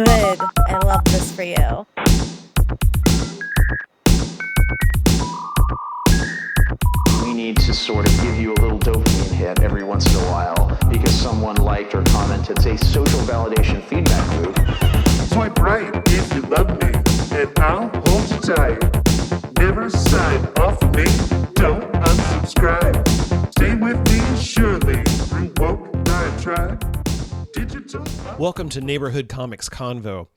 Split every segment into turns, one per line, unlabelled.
Good. I love this for you.
We need to sort of give you a little dopamine hit every once in a while because someone liked or commented. It's a social validation feedback loop.
Swipe right if you love me, and I'll hold you tight. Never sign off of me, don't unsubscribe. Stay with me surely through woke diatribe. Digital.
Welcome to Neighborhood Comics Convo.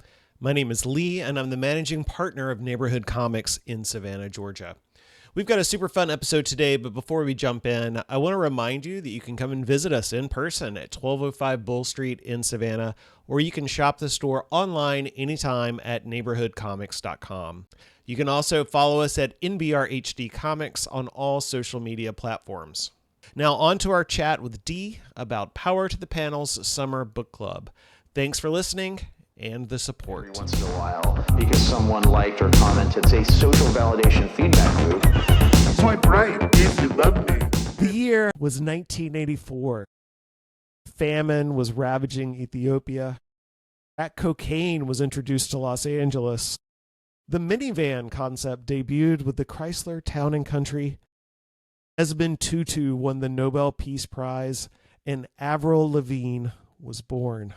My name is Lee, and I'm the managing partner of Neighborhood Comics in Savannah, Georgia. We've got a super fun episode today, but before we jump in, I want to remind you that you can come and visit us in person at 1205 Bull Street in Savannah, or you can shop the store online anytime at neighborhoodcomics.com. You can also follow us at NBRHD Comics on all social media platforms. Now on to our chat with Dee about Power to the Panels Summer Book Club. Thanks for listening and the support.
Every once in a while because someone liked or commented. It's a social validation feedback loop.
Swipe right if you love me.
The year was 1984. Famine was ravaging Ethiopia. Crack cocaine was introduced to Los Angeles. The minivan concept debuted with the Chrysler Town & Country. Desmond Tutu won the Nobel Peace Prize, and Avril Lavigne was born.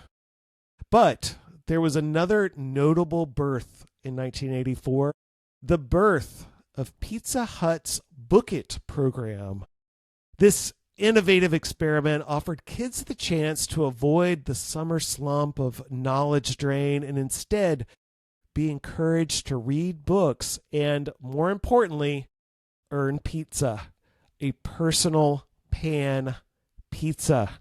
But there was another notable birth in 1984, the birth of Pizza Hut's Book It program. This innovative experiment offered kids the chance to avoid the summer slump of knowledge drain and instead be encouraged to read books and, more importantly, earn pizza, a personal pan pizza.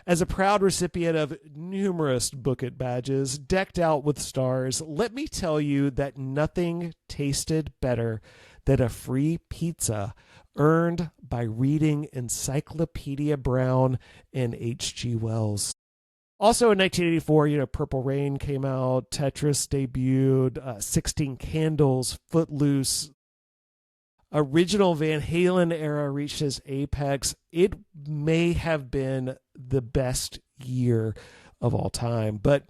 As a proud recipient of numerous Book It badges decked out with stars, let me tell you that nothing tasted better than a free pizza earned by reading Encyclopedia Brown and H.G. Wells. Also in 1984, Purple Rain came out, Tetris debuted, 16 Candles, Footloose. Original Van Halen era reached its apex. It may have been the best year of all time. But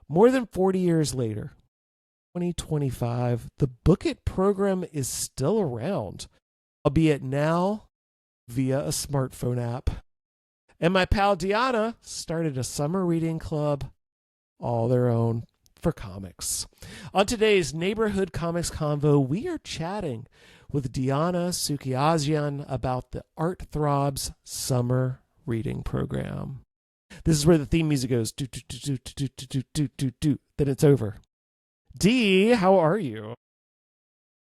more than 40 years later, 2025, the Book It program is still around, albeit now via a smartphone app. And my pal Deanna started a summer reading club, all their own, for comics. On today's Neighborhood Comics Convo, we are chatting with Deanna Soukiasian about the Throbs Summer Reading Program. This is where the theme music goes, do, do, do, do, do, do, do, do, do. Then it's over. Dee, how are you?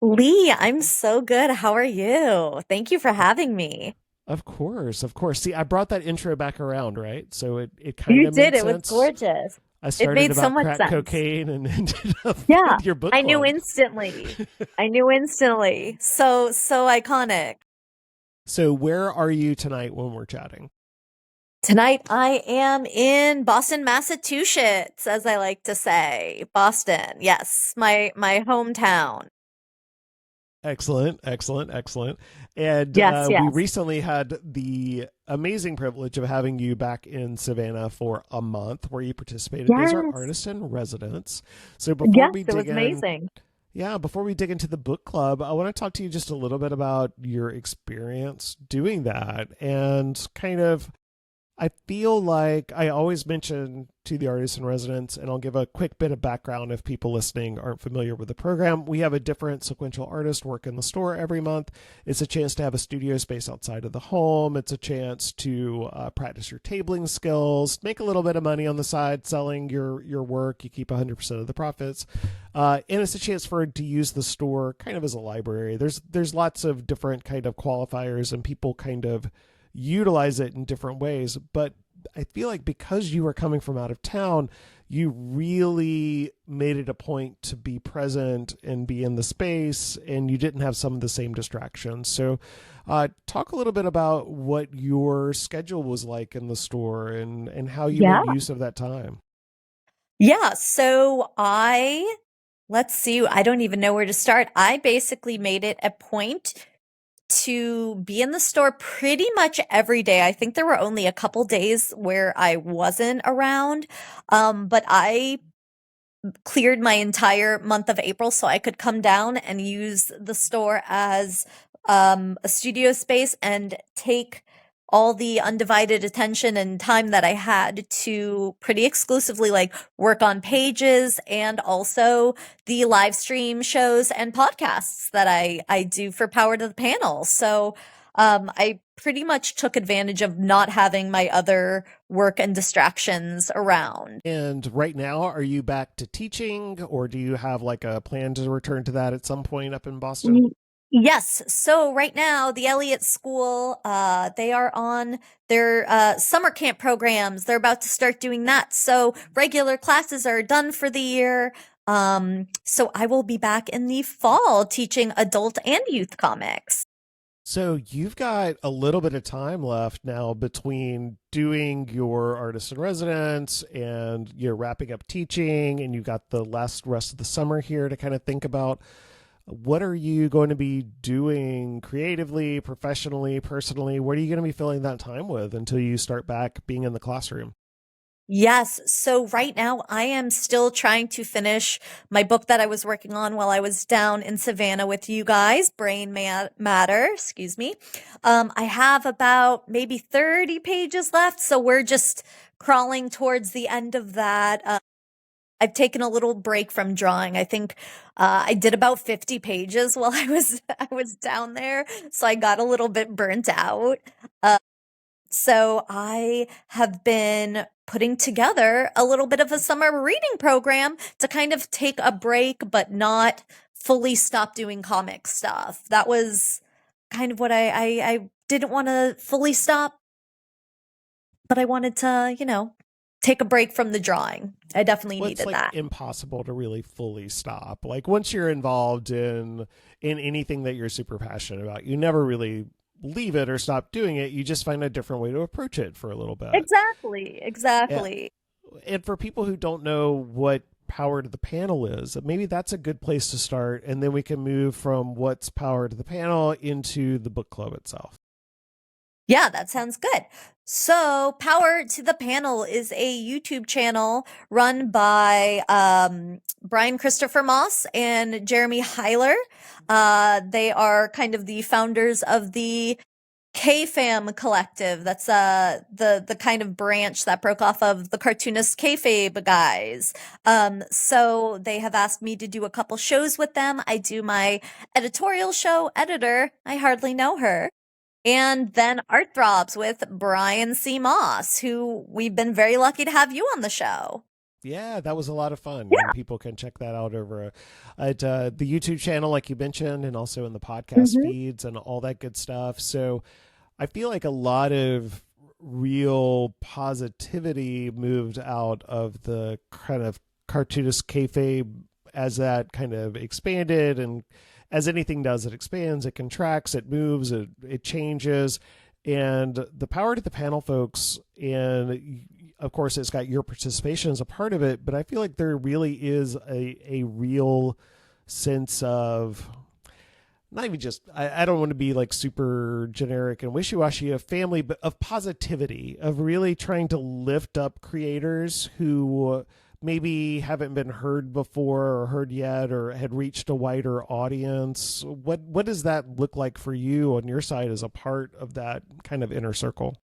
Lee, I'm so good. How are you? Thank you for having me.
Of course. See, I brought that intro back around, right? So it kind
You
of
did.
made
It was
sense.
Gorgeous.
I started
made
about
so much
crack
sense.
cocaine and ended up
Yeah,
with your book
I knew
club.
instantly. So iconic.
So where are you tonight when we're chatting?
Tonight I am in Boston, Massachusetts, as I like to say. Boston, yes, my hometown.
Excellent. And
Yes.
we recently had the amazing privilege of having you back in Savannah for a month where you participated as our
Yes.
artist in residence. So before
Yes,
we
it was
dig in,
amazing.
before we dig into the book club, I want to talk to you just a little bit about your experience doing that and kind of, I feel like I always mention to the artists in residence, and I'll give a quick bit of background if people listening aren't familiar with the program. We have a different sequential artist work in the store every month. It's a chance to have a studio space outside of the home. It's a chance to practice your tabling skills, make a little bit of money on the side selling your work. You keep 100% of the profits. And it's a chance to use the store kind of as a library. There's lots of different kind of qualifiers, and people kind of utilize it in different ways. But I feel like because you were coming from out of town, you really made it a point to be present and be in the space, and you didn't have some of the same distractions. So talk a little bit about what your schedule was like in the store and how you made use of that time.
Yeah, so let's see, I don't even know where to start. I basically made it a point to be in the store pretty much every day. I think there were only a couple days where I wasn't around. But I cleared my entire month of April so I could come down and use the store as a studio space and take all the undivided attention and time that I had to pretty exclusively like work on pages and also the live stream shows and podcasts that I do for Power to the Panel. So I pretty much took advantage of not having my other work and distractions around.
And right now, are you back to teaching, or do you have like a plan to return to that at some point up in Boston?
Yes. So right now, the Elliott School, they are on their summer camp programs. They're about to start doing that. So regular classes are done for the year. So I will be back in the fall teaching adult and youth comics.
So you've got a little bit of time left now between doing your artist in residence and you're wrapping up teaching, and you've got the rest of the summer here to kind of think about what are you going to be doing creatively, professionally, personally. What are you going to be filling that time with until you start back being in the classroom?
Yes. So right now I am still trying to finish my book that I was working on while I was down in Savannah with you guys, Matter, excuse me. I have about maybe 30 pages left. So we're just crawling towards the end of that. I've taken a little break from drawing. I think I did about 50 pages while I was down there, so I got a little bit burnt out. So I have been putting together a little bit of a summer reading program to kind of take a break, but not fully stop doing comic stuff. That was kind of what I didn't want to fully stop, but I wanted to, take a break from the drawing. I definitely
Well, it's
needed
like
that.
impossible to really fully stop. Like once you're involved in anything that you're super passionate about, you never really leave it or stop doing it. You just find a different way to approach it for a little bit.
Exactly,
Yeah.
exactly.
And for people who don't know what Power to the Panel is, maybe that's a good place to start, and then we can move from what's Power to the Panel into the book club itself.
Yeah, that sounds good. So, Power to the Panel is a YouTube channel run by Brian Christopher Moss and Jeremy Heiler. They are kind of the founders of the K-Fam Collective. That's the kind of branch that broke off of the cartoonist Kayfabe guys. So they have asked me to do a couple shows with them. I do my editorial show, Editor. I hardly know her. And then Art Throbs with Brian C. Moss, who we've been very lucky to have you on the show.
Yeah, that was a lot of fun.
Yeah.
And people can check that out over at the YouTube channel, like you mentioned, and also in the podcast feeds and all that good stuff. So I feel like a lot of real positivity moved out of the kind of cartoonist kayfabe as that kind of expanded, and as anything does, it expands, it contracts, it moves, it changes. And the Power to the Panel folks, and of course it's got your participation as a part of it, but I feel like there really is a real sense of, not even just, I don't want to be like super generic and wishy-washy, of family, but of positivity, of really trying to lift up creators who maybe haven't been heard before or heard yet or had reached a wider audience. What does that look like for you on your side as a part of that kind of inner circle?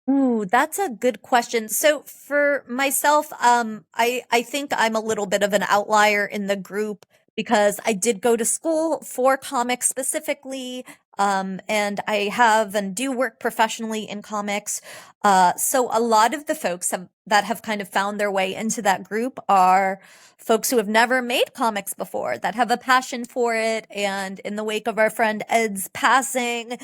Ooh, that's a good question. So for myself, I think I'm a little bit of an outlier in the group because I did go to school for comics specifically, and I have and do work professionally in comics. So a lot of the folks that have kind of found their way into that group are folks who have never made comics before, that have a passion for it, and in the wake of our friend Ed's passing,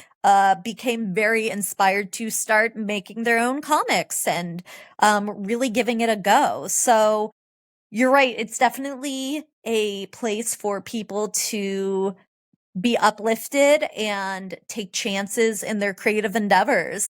became very inspired to start making their own comics and really giving it a go. So you're right. It's definitely a place for people to be uplifted and take chances in their creative endeavors.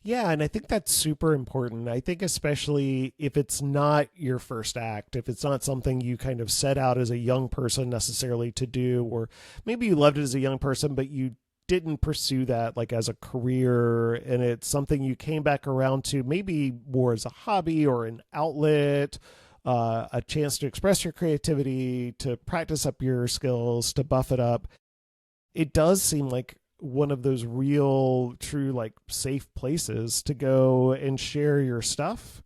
Yeah, and I think that's super important. I think especially if it's not your first act, if it's not something you kind of set out as a young person necessarily to do, or maybe you loved it as a young person, but you didn't pursue that like as a career, and it's something you came back around to maybe more as a hobby or an outlet, a chance to express your creativity, to practice up your skills, to buff it up. It does seem like one of those real, true, like safe places to go and share your stuff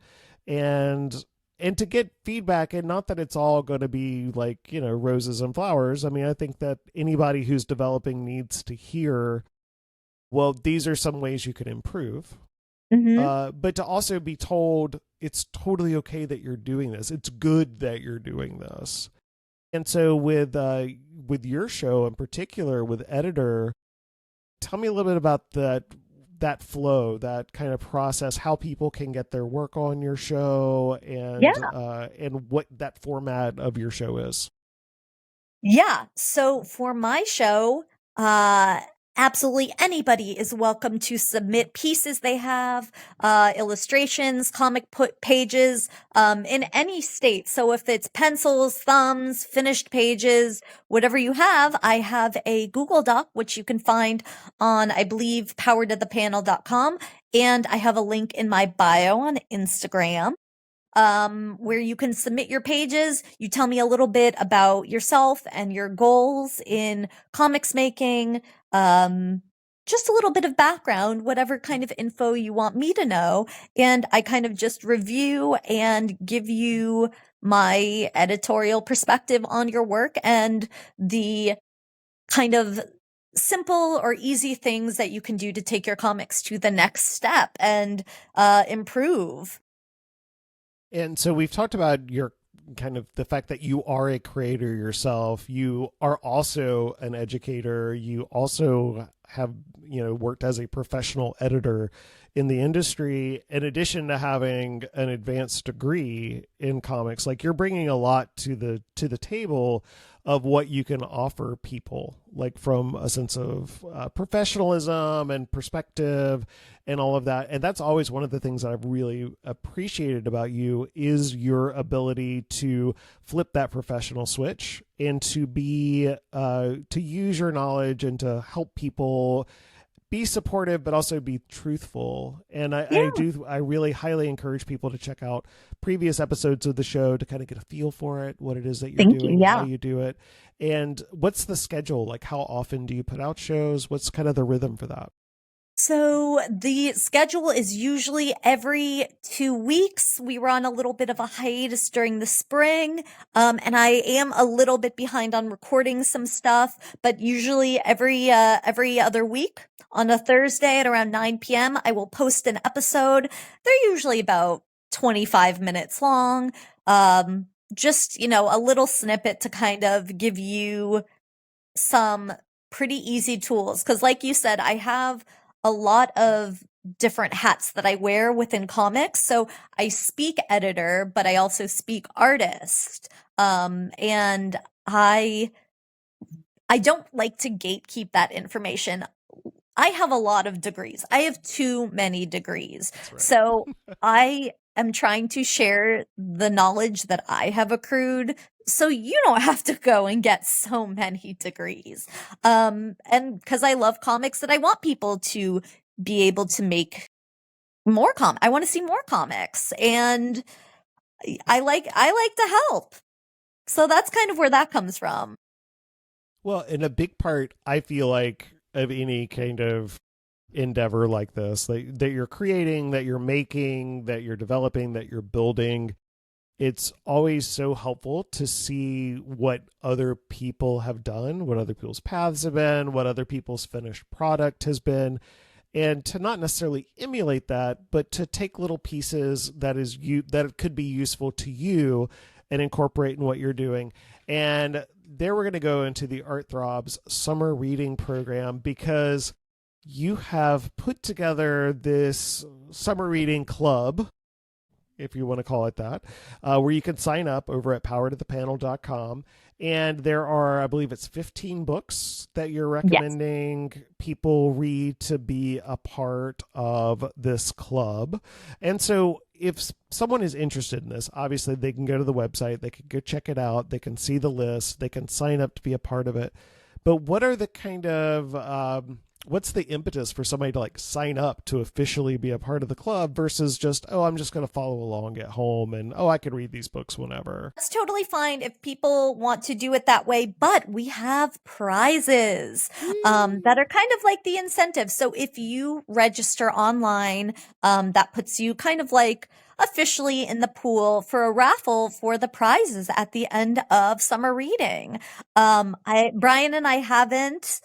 and to get feedback. And not that it's all going to be like, roses and flowers. I mean, I think that anybody who's developing needs to hear, well, these are some ways you can improve. But to also be told it's totally okay that you're doing this. It's good that you're doing this. And so with your show in particular, with Editor, tell me a little bit about that flow, that kind of process, how people can get their work on your show, and what that format of your show is.
Yeah. So for my show, absolutely anybody is welcome to submit pieces they have, illustrations, comic pages, in any state. So if it's pencils, thumbs, finished pages, whatever you have, I have a Google Doc, which you can find on, I believe, powertothepanel.com. And I have a link in my bio on Instagram, where you can submit your pages. You tell me a little bit about yourself and your goals in comics making, just a little bit of background, whatever kind of info you want me to know. And I kind of just review and give you my editorial perspective on your work and the kind of simple or easy things that you can do to take your comics to the next step and improve.
And so we've talked about your kind of the fact that you are a creator yourself. You are also an educator. You also have, worked as a professional editor in the industry, in addition to having an advanced degree in comics. Like, you're bringing a lot to the table of what you can offer people, like from a sense of professionalism and perspective and all of that. And that's always one of the things that I've really appreciated about you, is your ability to flip that professional switch and to be to use your knowledge and to help people be supportive, but also be truthful. And I really highly encourage people to check out previous episodes of the show to kind of get a feel for it, what it is that you're doing, how you do it. And what's the schedule? Like, how often do you put out shows? What's kind of the rhythm for that?
So the schedule is usually every 2 weeks. We were on a little bit of a hiatus during the spring, and I am a little bit behind on recording some stuff, but usually every other week on a Thursday at around 9 p.m., I will post an episode. They're usually about 25 minutes long. Just, a little snippet to kind of give you some pretty easy tools. 'Cause like you said, I have a lot of different hats that I wear within comics. So I speak editor, but I also speak artist. And I don't like to gatekeep that information. I have a lot of degrees. I have too many degrees. Right. So I am trying to share the knowledge that I have accrued, so you don't have to go and get so many degrees. And because I love comics, that I want people to be able to make more I want to see more comics, and I like to help. So that's kind of where that comes from.
Well, in a big part, I feel like, of any kind of endeavor like this, that you're creating, that you're making, that you're developing, that you're building, it's always so helpful to see what other people have done, what other people's paths have been, what other people's finished product has been, and to not necessarily emulate that, but to take little pieces that could be useful to you and incorporate in what you're doing. And there we're going to go into the Art Throbs summer reading program, because you have put together this summer reading club, if you want to call it that, where you can sign up over at powertothepanel.com. And there are, I believe it's 15 books that you're recommending people read to be a part of this club. And so if someone is interested in this, obviously they can go to the website, they can go check it out, they can see the list, they can sign up to be a part of it. But what are the kind of what's the impetus for somebody to like sign up to officially be a part of the club versus just, oh, I'm just going to follow along at home and, oh, I can read these books whenever.
That's totally fine if people want to do it that way, but we have prizes that are kind of like the incentive. So if you register online, that puts you kind of like officially in the pool for a raffle for the prizes at the end of summer reading. Brian and I haven't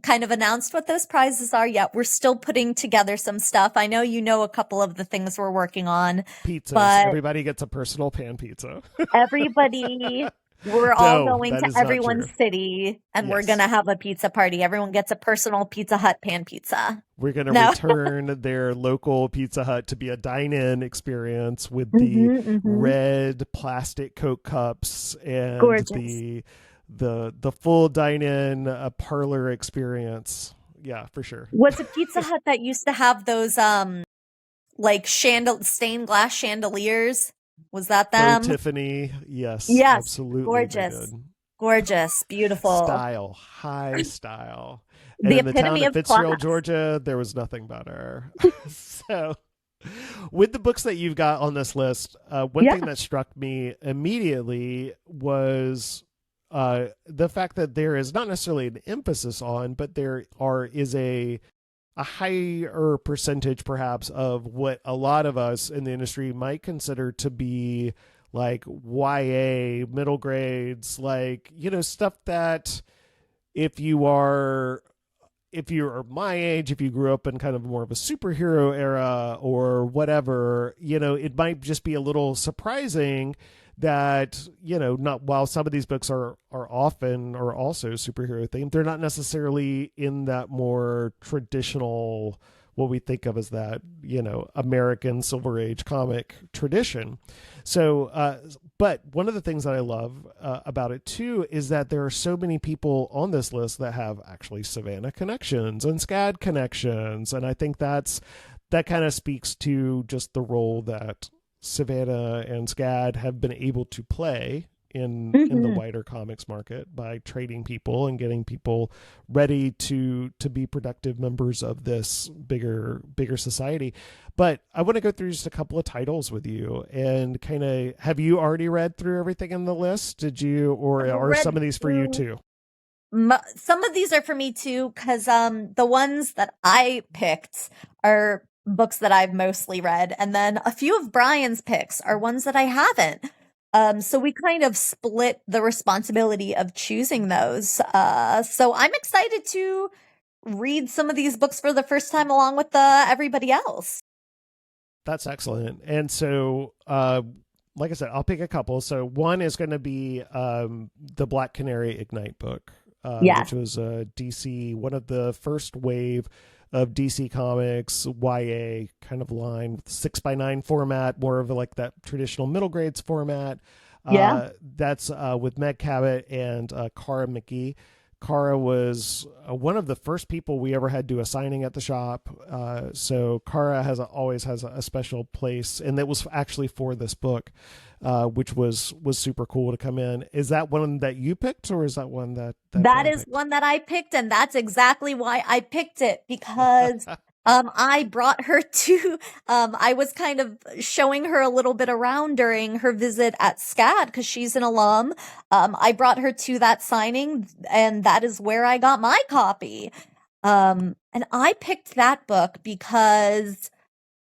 kind of announced what those prizes are yet. We're still putting together some stuff. I know you know a couple of the things we're working on.
Pizzas.
But
everybody gets a personal pan pizza.
everybody, we're all going to everyone's city and we're going to have a pizza party. Everyone gets a personal Pizza Hut pan pizza.
We're going to return their local Pizza Hut to be a dine-in experience with the red plastic Coke cups and
gorgeous.
the full dine-in parlor experience. Yeah, for sure.
Was a Pizza Hut that used to have those like stained glass chandeliers? Was that them?
Oh, Tiffany, yes, absolutely.
Gorgeous, beautiful
style, high style. And
the
in the town of Fitzgerald,
class.
Georgia, there was nothing better. So, with the books that you've got on this list, one thing that struck me immediately was the fact that there is not necessarily an emphasis on, but is a higher percentage perhaps of what a lot of us in the industry might consider to be like YA middle grades, like, stuff that if you're my age, if you grew up in kind of more of a superhero era or whatever, it might just be a little surprising that, not while some of these books are often or also superhero themed, they're not necessarily in that more traditional, what we think of as that, American Silver Age comic tradition. So, but one of the things that I love about it too is that there are so many people on this list that have actually Savannah connections and SCAD connections. And I think that kind of speaks to just the role that Savannah and SCAD have been able to play in the wider comics market by trading people and getting people ready to be productive members of this bigger society. But I want to go through just a couple of titles with you and kind of, have you already read through everything in the list? Did you, or are some of these for you too?
Some of these are for me too, because the ones that I picked are books that I've mostly read, and then a few of Brian's picks are ones that I haven't. So we kind of split the responsibility of choosing those. So I'm excited to read some of these books for the first time along with everybody else.
That's excellent. And so, like I said, I'll pick a couple. So one is going to be the Black Canary Ignite book, which was DC, one of the first wave of DC Comics YA kind of line with 6x9 format, more of like that traditional middle grades format. That's with Meg Cabot and Cara McGee. Cara was one of the first people we ever had do a signing at the shop. So Cara always has a special place, and that was actually for this book, which was super cool to come in. Is that one that you picked, or is that one that
is one that I picked, and that's exactly why I picked it, because I brought her to, I was kind of showing her a little bit around during her visit at SCAD because she's an alum. I brought her to that signing, and that is where I got my copy. And I picked that book because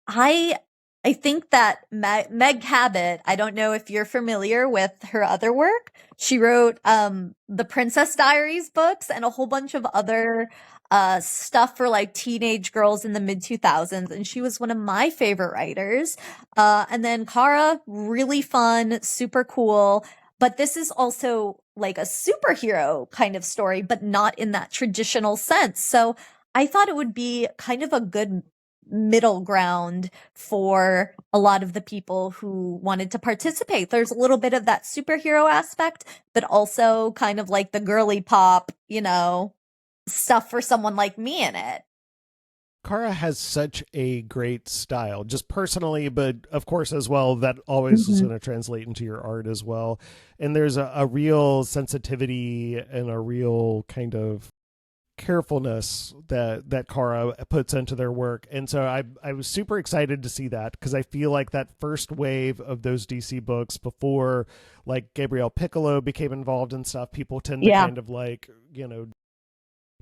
I think that Meg Cabot, I don't know if you're familiar with her other work. She wrote the Princess Diaries books and a whole bunch of other stuff for like teenage girls in the mid 2000s. And she was one of my favorite writers. And then Cara, really fun, super cool. But this is also like a superhero kind of story, but not in that traditional sense. So I thought it would be kind of a good middle ground for a lot of the people who wanted to participate. There's a little bit of that superhero aspect, but also kind of like the girly pop, stuff for someone like me in it.
Cara has such a great style, just personally, but of course as well, that always is going to translate into your art as well. And there's a real sensitivity and a real kind of carefulness that Kara puts into their work. And so I was super excited to see that, because I feel like that first wave of those DC books before like Gabrielle Piccolo became involved in stuff, people tend to kind of like,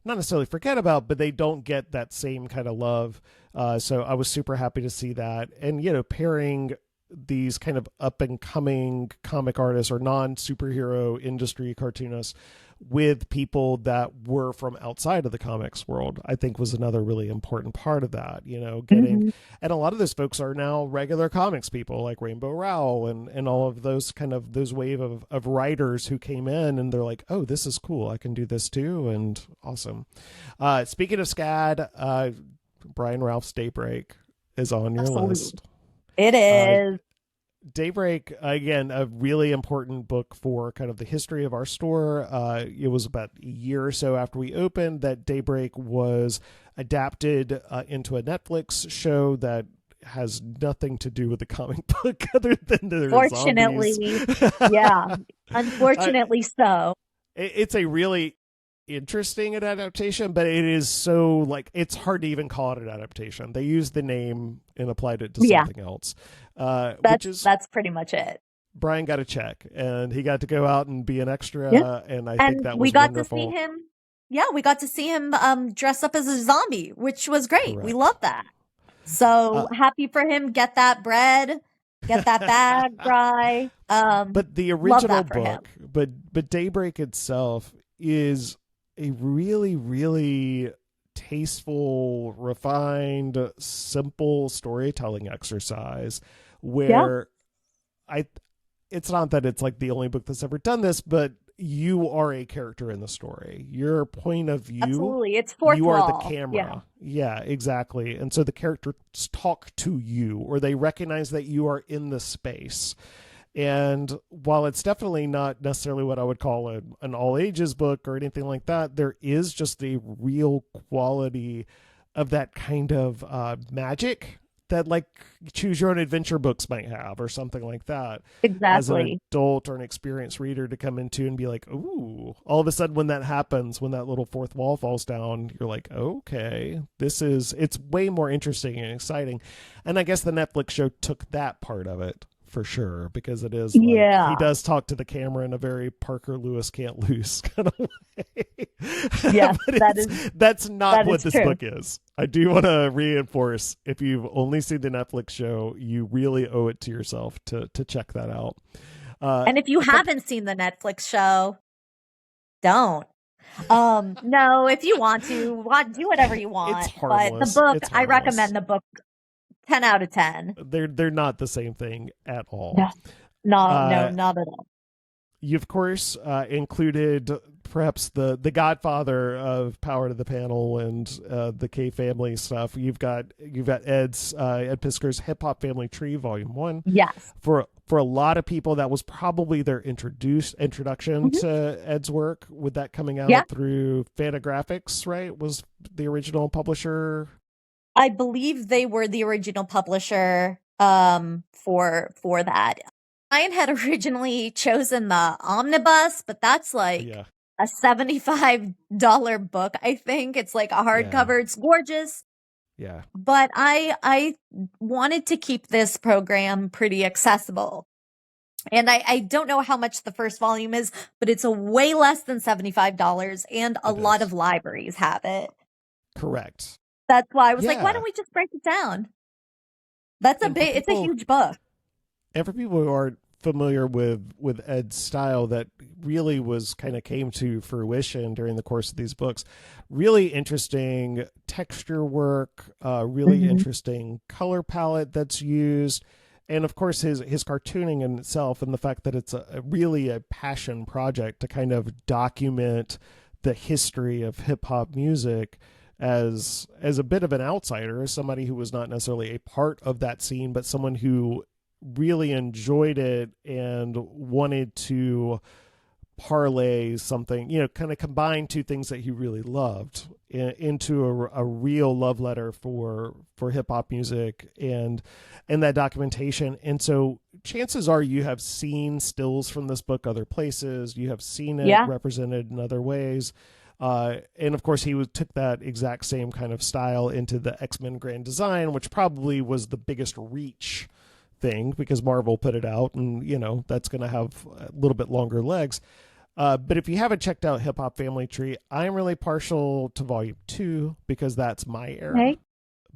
not necessarily forget about, but they don't get that same kind of love. So I was super happy to see that. And, pairing these kind of up and coming comic artists or non-superhero industry cartoonists with people that were from outside of the comics world, I think was another really important part of that, getting, and a lot of those folks are now regular comics people like Rainbow Rowell and all of those those wave of writers who came in and they're like, oh, this is cool, I can do this too. And awesome. Speaking of SCAD, Brian Ralph's Daybreak is on your list.
It is.
Daybreak, again, a really important book for kind of the history of our store. It was about a year or so after we opened that Daybreak was adapted into a Netflix show that has nothing to do with the comic book other than the
Fortunately, yeah. Unfortunately so.
It's a really interesting adaptation, but it is so like it's hard to even call it an adaptation. They used the name and applied it to something else.
That's pretty much it.
Brian got a check and he got to go out and be an extra, and I think that was
we got
wonderful.
To see him. Yeah, we got to see him dress up as a zombie, which was great.
Correct.
We love that. So happy for him. Get that bread. Get that bag dry.
But the original book, but Daybreak itself is a really, really tasteful, refined, simple storytelling exercise where it's not that it's like the only book that's ever done this, but you are a character in the story. Your point of view,
absolutely, it's fourth
you are
wall.
the camera. Yeah, exactly. And so the characters talk to you, or they recognize that you are in the space. And while it's definitely not necessarily what I would call an all ages book or anything like that, there is just a real quality of that kind of magic that like choose your own adventure books might have or something like that.
Exactly.
As an adult or an experienced reader to come into and be like, ooh, all of a sudden when that happens, when that little fourth wall falls down, you're like, okay, it's way more interesting and exciting. And I guess the Netflix show took that part of it. For sure, because it is like, he does talk to the camera in a very Parker Lewis can't lose kind of way.
Yeah,
that's not what this
true.
book is. I do want to reinforce, if you've only seen the Netflix show, you really owe it to yourself to check that out.
And if you haven't seen the Netflix show, don't. No, if you want to, do whatever you want.
It's harmless.
But the book, I recommend the book. 10 out of 10.
They're not the same thing at all.
No, not at all.
You of course included perhaps the godfather of Power to the Panel and the K Family stuff. You've got Ed Piskor's Hip Hop Family Tree Volume 1.
Yes.
For a lot of people, that was probably their introduction to Ed's work. With that coming out through Fantagraphics, right? Was the original publisher.
I believe they were the original publisher for that. Ryan had originally chosen the omnibus, but that's like a $75 book. I think it's like a hardcover. It's gorgeous.
Yeah.
But I wanted to keep this program pretty accessible. And I don't know how much the first volume is, but it's a way less than $75, and a lot of libraries have it.
Correct.
That's why I was like, why don't we just break it down? It's a huge book.
And for people who aren't familiar with Ed's style, that really came to fruition during the course of these books. Really interesting texture work, really interesting color palette that's used. And of course his cartooning in itself, and the fact that it's really a passion project to kind of document the history of hip hop music as a bit of an outsider, as somebody who was not necessarily a part of that scene, but someone who really enjoyed it and wanted to parlay something, kind of combine two things that he really loved into a real love letter for hip hop music and that documentation. And so chances are you have seen stills from this book other places. You have seen it represented in other ways. And of course, took that exact same kind of style into the X-Men Grand Design, which probably was the biggest reach thing because Marvel put it out, and that's going to have a little bit longer legs. But if you haven't checked out Hip Hop Family Tree, I'm really partial to Volume 2 because that's my era.
Okay.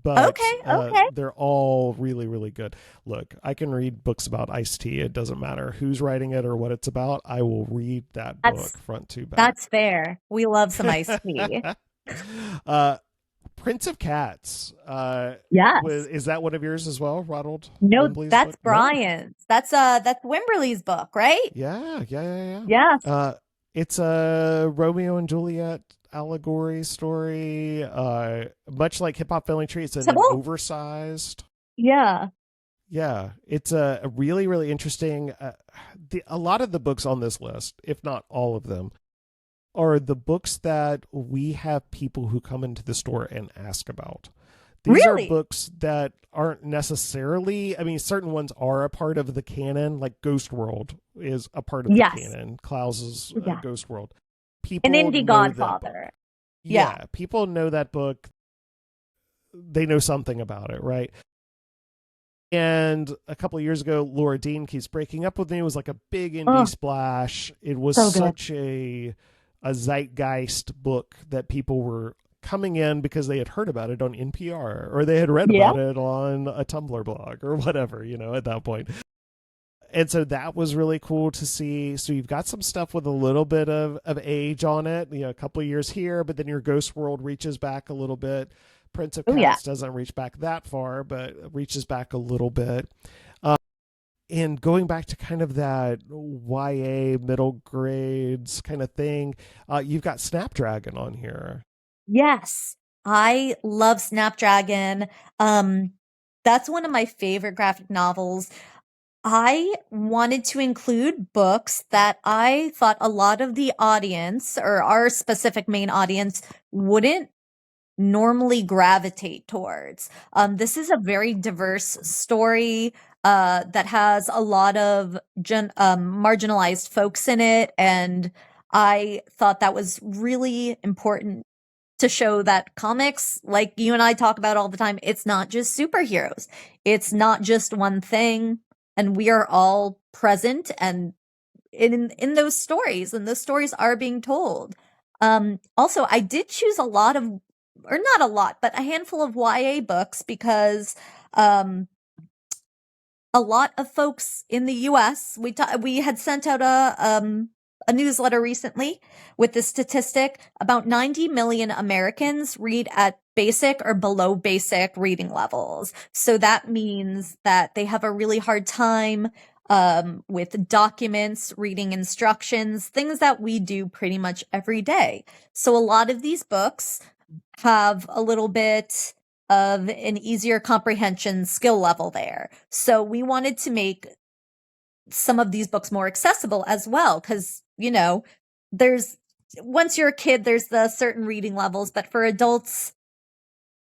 But
Okay.
they're all really, really good. Look, I can read books about Ice-T. It doesn't matter who's writing it or what it's about. I will read that book front to back.
That's fair. We love some Ice-T.
Prince of Cats.
Yes.
Is that one of yours as well, Ronald?
No,
Wimbley's
that's
book?
Brian's. That's Wimberly's book, right?
Yeah.
Yes.
It's a Romeo and Juliet allegory story. Much like Hip Hop Family Tree, it's an oversized.
Yeah.
Yeah, it's a really, really interesting. A lot of the books on this list, if not all of them, are the books that we have people who come into the store and ask about. These
really?
are books that aren't necessarily, I mean, certain ones are a part of the canon, like Ghost World is a part of the canon, Klaus's Ghost World. People
An indie Godfather.
Yeah, people know that book. They know something about it, right? And a couple of years ago, Laura Dean Keeps Breaking Up With Me was like a big indie splash. It was such a zeitgeist book that people were coming in because they had heard about it on NPR or they had read about it on a Tumblr blog or whatever, at that point. And so that was really cool to see. So you've got some stuff with a little bit of age on it, a couple of years here, but then your Ghost World reaches back a little bit. Prince of Cats doesn't reach back that far, but reaches back a little bit. And going back to kind of that YA middle grades kind of thing, you've got Snapdragon on here.
Yes, I love Snapdragon. That's one of my favorite graphic novels. I wanted to include books that I thought a lot of the audience or our specific main audience wouldn't normally gravitate towards. This is a very diverse story that has a lot of marginalized folks in it, and I thought that was really important to show that comics, like you and I talk about all the time, it's not just superheroes. It's not just one thing, and we are all present and in those stories, and those stories are being told. Also, I did choose a lot of, or not a lot, but a handful of YA books because a lot of folks in the US, we had sent out a newsletter recently with the statistic about 90 million Americans read at basic or below basic reading levels. So that means that they have a really hard time with documents, reading instructions, things that we do pretty much every day. So a lot of these books have a little bit of an easier comprehension skill level there. So we wanted to make some of these books more accessible as well, because, there's, once you're a kid, there's the certain reading levels, but for adults,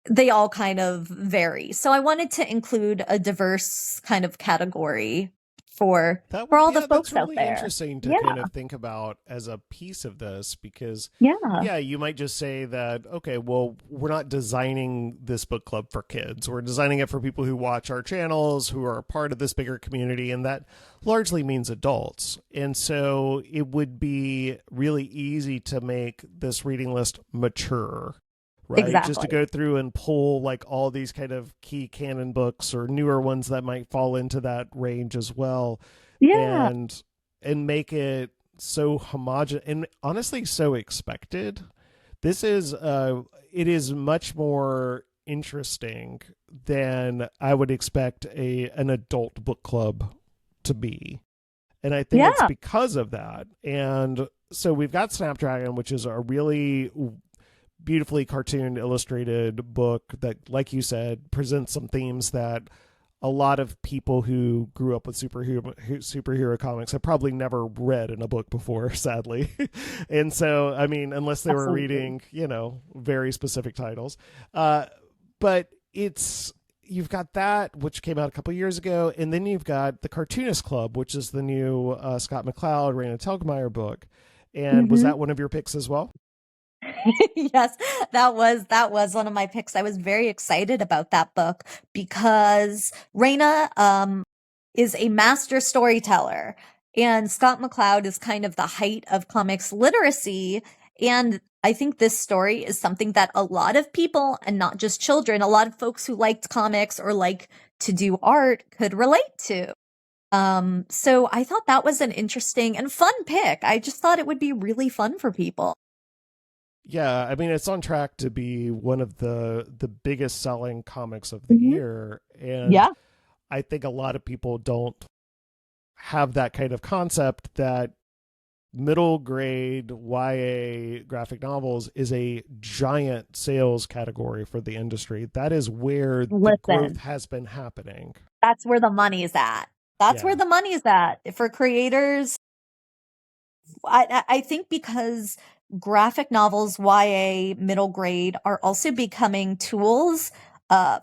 they all kind of vary. So I wanted to include a diverse kind of category for all the folks
really
out there.
Interesting to kind of think about as a piece of this, because you might just say that, okay, well, we're not designing this book club for kids. We're designing it for people who watch our channels, who are part of this bigger community, and that largely means adults. And so it would be really easy to make this reading list mature. Right?
Exactly.
Just to go through and pull like all these kind of key canon books or newer ones that might fall into that range as well.
Yeah.
And make it so homogenous and honestly so expected. This is it is much more interesting than I would expect an adult book club to be. And I think it's because of that. And so we've got Snapdragon, which is a really beautifully cartoon illustrated book that, like you said, presents some themes that a lot of people who grew up with superhero comics have probably never read in a book before, sadly. And so, I mean, unless they were reading, very specific titles. But you've got that, which came out a couple years ago, and then you've got the Cartoonist Club, which is the new Scott McCloud, Raina Telgemeier book. And was that one of your picks as well?
Yes, that was one of my picks. I was very excited about that book because Raina is a master storyteller, and Scott McCloud is kind of the height of comics literacy. And I think this story is something that a lot of people, and not just children, a lot of folks who liked comics or like to do art could relate to. So I thought that was an interesting and fun pick. I just thought it would be really fun for people.
Yeah, I mean it's on track to be one of the biggest selling comics of the
Mhm.
year, and
Yeah.
I think a lot of people don't have that kind of concept that middle grade YA graphic novels is a giant sales category for the industry. That is where the growth
Listen,
has been happening.
that's where the money is at. That's where
Yeah.
the money is at for creators. I think because graphic novels, YA, middle grade, are also becoming tools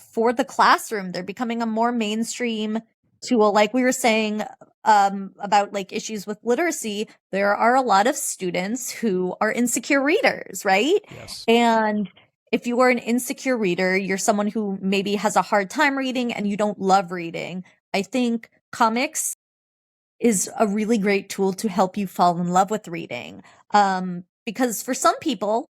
for the classroom. They're becoming a more mainstream tool. Like we were saying about like issues with literacy, there are a lot of students who are insecure readers, right?
Yes.
And if you are an insecure reader, you're someone who maybe has a hard time reading and you don't love reading. I think comics is a really great tool to help you fall in love with reading. Because for some people,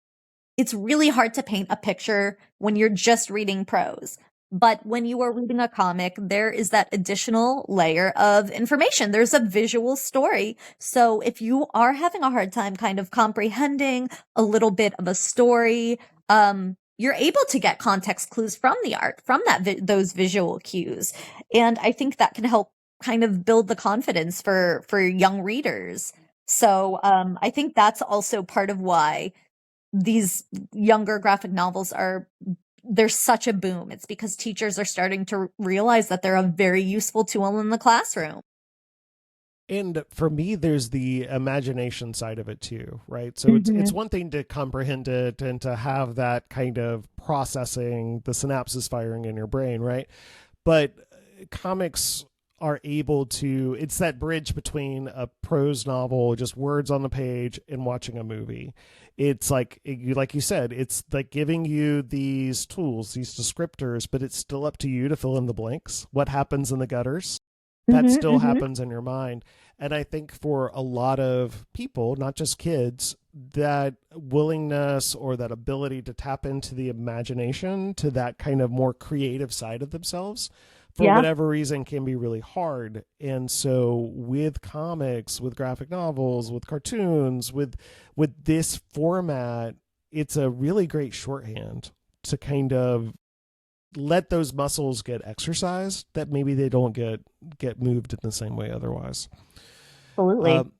it's really hard to paint a picture when you're just reading prose. But when you are reading a comic, there is that additional layer of information. There's a visual story. So if you are having a hard time kind of comprehending a little bit of a story, you're able to get context clues from the art, from those visual cues. And I think that can help kind of build the confidence for young readers. So I think that's also part of why these younger graphic novels are there's such a boom. It's because teachers are starting to realize that they're a very useful tool in the classroom.
And for me there's the imagination side of it too, right? So it's
Mhm.
one thing to comprehend it and to have that kind of processing, the synapses firing in your brain, right? But comics are able to, it's that bridge between a prose novel, just words on the page, and watching a movie. It's like you said, it's like giving you these tools, these descriptors, but it's still up to you to fill in the blanks. What happens in the gutters, that
Mhm,
still
mhm.
happens in your mind. And I think for a lot of people, not just kids, that willingness or that ability to tap into the imagination, to that kind of more creative side of themselves, for
Yeah.
whatever reason can be really hard. And so with comics, with graphic novels, with cartoons, with this format, it's a really great shorthand to kind of let those muscles get exercised that maybe they don't get moved in the same way otherwise.
Absolutely.
Um,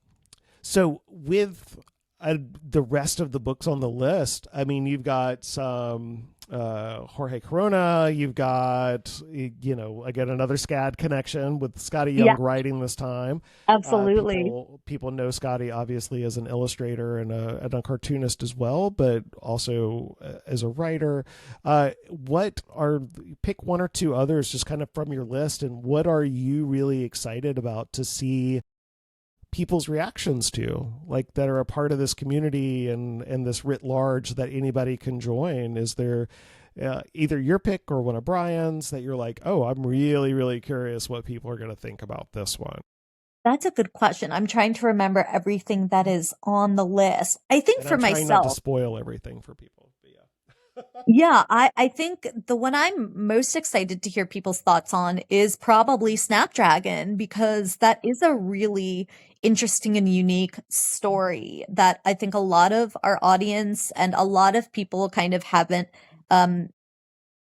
so with the rest of the books on the list, I mean, you've got some Jorge Corona, you've got, again, another SCAD connection with Scotty
Yeah,
Young writing this time.
absolutely.
People know Scotty obviously as an illustrator and a cartoonist as well, but also as a writer. What are pick one or two others just kind of from your list, and what are you really excited about to see people's reactions to, like, that are a part of this community and this writ large that anybody can join? Is there either your pick or one of Brian's that you're like, oh, I'm really really curious what people are going to think about this one?
That's a good question. I'm trying to remember everything that is on the list. I think
And
for
I'm trying not to
myself,
spoil everything for people, but yeah.
yeah, I think the one I'm most excited to hear people's thoughts on is probably Snapdragon, because that is a really interesting and unique story that I think a lot of our audience and a lot of people kind of haven't um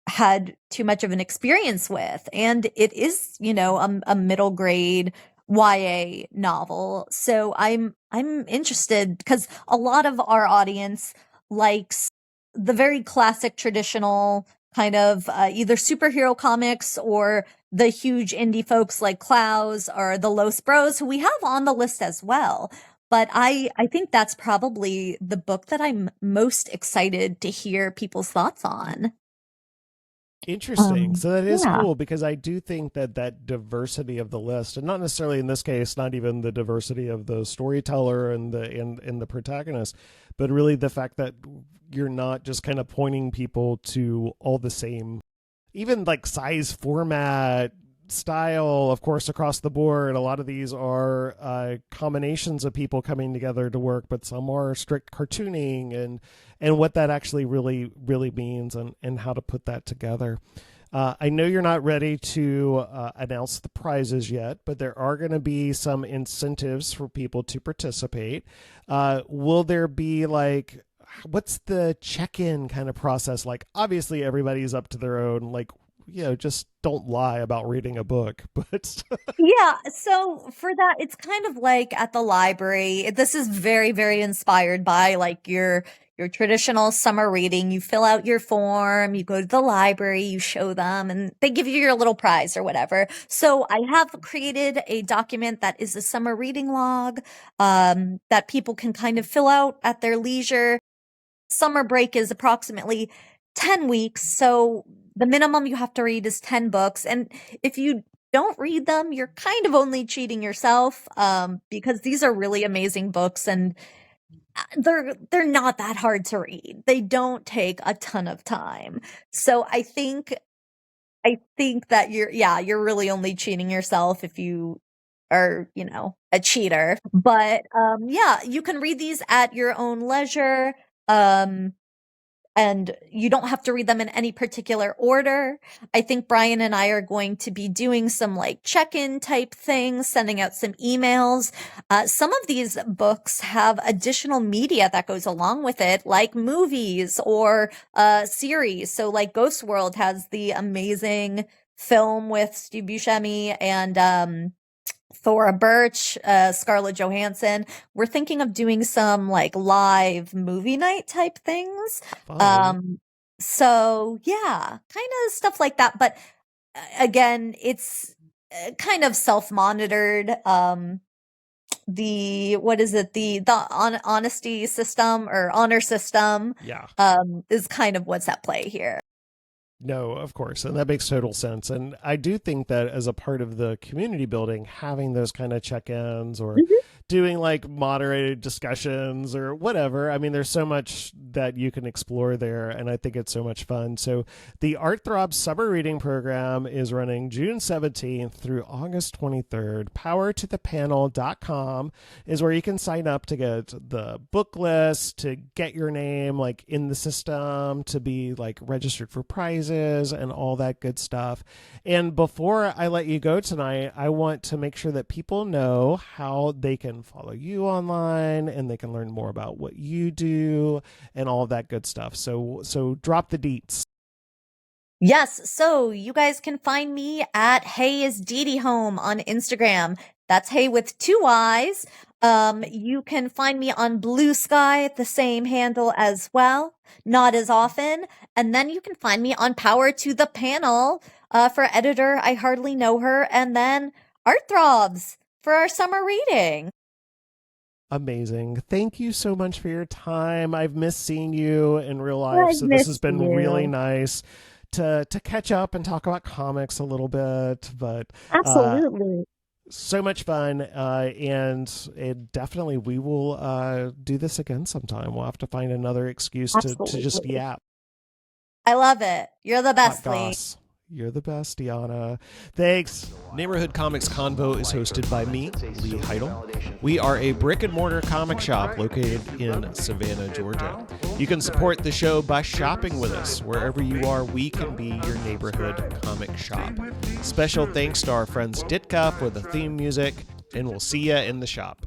had too much of an experience with. And it is, a middle grade YA novel. So I'm interested because a lot of our audience likes the very classic traditional kind of either superhero comics or the huge indie folks like Klaus or the Los Bros, who we have on the list as well. But I think that's probably the book that I'm most excited to hear people's thoughts on.
Interesting. So that is
Yeah.
cool because I do think that that diversity of the list, and not necessarily in this case, not even the diversity of the storyteller and the protagonist, but really the fact that you're not just kind of pointing people to all the same, even like size, format, style, of course, across the board. A lot of these are combinations of people coming together to work, but some are strict cartooning and what that actually really means and how to put that together. I know you're not ready to announce the prizes yet, but there are going to be some incentives for people to participate. Will there be like, what's the check-in kind of process like? Obviously, everybody's up to their own, like, just don't lie about reading a book, but
Yeah, so for that, it's kind of like at the library. This is very, very inspired by like your traditional summer reading. You fill out your form, you go to the library, you show them, and they give you your little prize or whatever. So I have created a document that is a summer reading log, that people can kind of fill out at their leisure. Summer break is approximately 10 weeks, so the minimum you have to read is 10 books. And if you don't read them, you're kind of only cheating yourself, because these are really amazing books and they're not that hard to read. They don't take a ton of time. So I think that you're really only cheating yourself if you are, a cheater. But yeah, you can read these at your own leisure. Um and you don't have to read them in any particular order. I think Brian and I are going to be doing some like check-in type things, sending out some emails. Some of these books have additional media that goes along with it, like movies or series. So like Ghost World has the amazing film with Steve Buscemi and Thora Birch, Scarlett Johansson. We're thinking of doing some like live movie night type things.
fun.
So yeah, kind of stuff like that. But again, it's kind of self-monitored. The what is it? The honesty system or honor system
Yeah.
is kind of what's at play here.
No, of course. And that makes total sense. And I do think that as a part of the community building, having those kind of check-ins or doing like moderated discussions or whatever, I mean, there's so much that you can explore there. And I think it's so much fun. So the Art Throbs Summer Reading Program is running June 17th through August 23rd. Powertothepanel.com is where you can sign up to get the book list, to get your name like in the system, to be like registered for prizes and all that good stuff. And before I let you go tonight, I want to make sure that people know how they can follow you online and they can learn more about what you do and all of that good stuff. So drop the deets.
Yes, so you guys can find me at Hey is Dee Dee Home on Instagram. That's Hey with 2 Y's. You can find me on Blue Sky at the same handle as well, not as often. And then you can find me on Power to the Panel for editor I Hardly Know Her, and then Art Throbs for our summer reading.
Amazing. Thank you so much for your time. I've missed seeing you in real life, so this has been really nice to catch up and talk about comics a little bit. But
Absolutely.
so much fun, and definitely we will do this again sometime. We'll have to find another excuse to just yap.
I love it. You're the best,
Hot
Lee.
goss. You're the best, Deanna. Thanks. Neighborhood Comics Convo is hosted by me, Lee Heidel. We are a brick and mortar comic shop located in Savannah, Georgia. You can support the show by shopping with us. Wherever you are, we can be your neighborhood comic shop. Special thanks to our friends Ditka for the theme music, and we'll see ya in the shop.